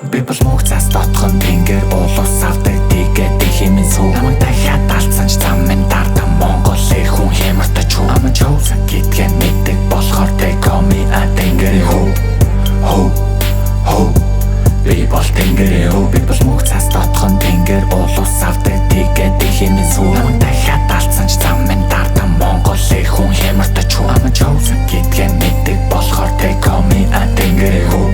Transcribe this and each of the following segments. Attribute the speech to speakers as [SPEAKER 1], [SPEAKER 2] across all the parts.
[SPEAKER 1] Би бол мөнхцаас дотхон тэнгэр улус авдаг тэгээд хэмээн сүү. Намайг дахиад алдсан ч зам минь дардан Монголын хүн хямартай чүү. I'm a chosen гэдгээ мэддэг болохоор take on me а тэнгэрийн хүү. Би бол тэнгэрийн хүү. Би бол мөнхцаас дотхон тэнгэр улус авдаг тэгээд хэмээн сүү. Намайг дахиад алдсан ч зам минь дардан Монголын хүн хямартай чүү. I'm a chosen гэдгээ мэддэг болохоор take on me а тэнгэрийн хүү.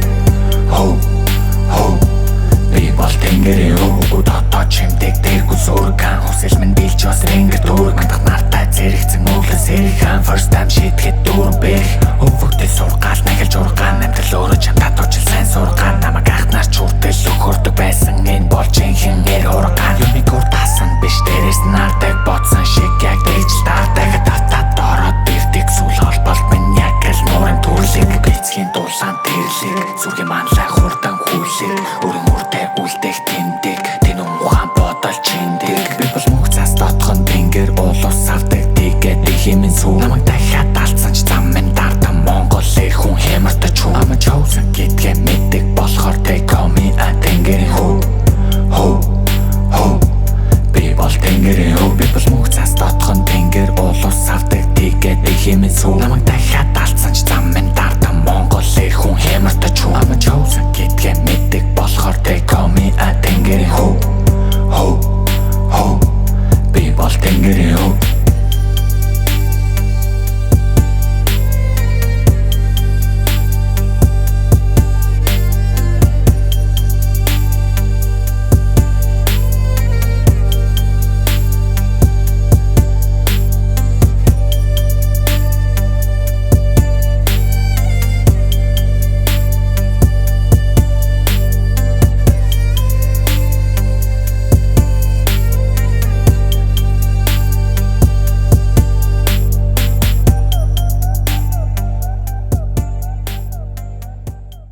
[SPEAKER 1] Би бол тэнгэрийн хүү. Дотоо чимдэг дээргүй зургаан хүсэл минь дийлж бас рингэр дүүрэг. Мандах нартай зэрэгцэн өглөө сэрхэн first time шийтгэхэд дүүрэн бэх. Өвөгдөл сургаал нахилж ургаан амьдрал өөрөө чамдаа туучил сайн сургаан. Намайг ахнаар чүртэл өхөрдөг байсан энэ бол жинхэнэ ургаан. Юмиг урдаасан биш дээрээс нардаг бодсон шиг яг дээжл таадаг татаад ороод бивдэг сүл холболт минь яг л нуурын төрлийг эцгийн дулаан тэрлэг зүрхийн манлай хурдан хүлэг өрөн үрдэ үлдэх тэмдэг тэн ухаан бодол чиндэг. Би бол мөнхцаас дотхон тэнгэр улус авдаг тэгээд хэмээн сүү. Намайг дахиад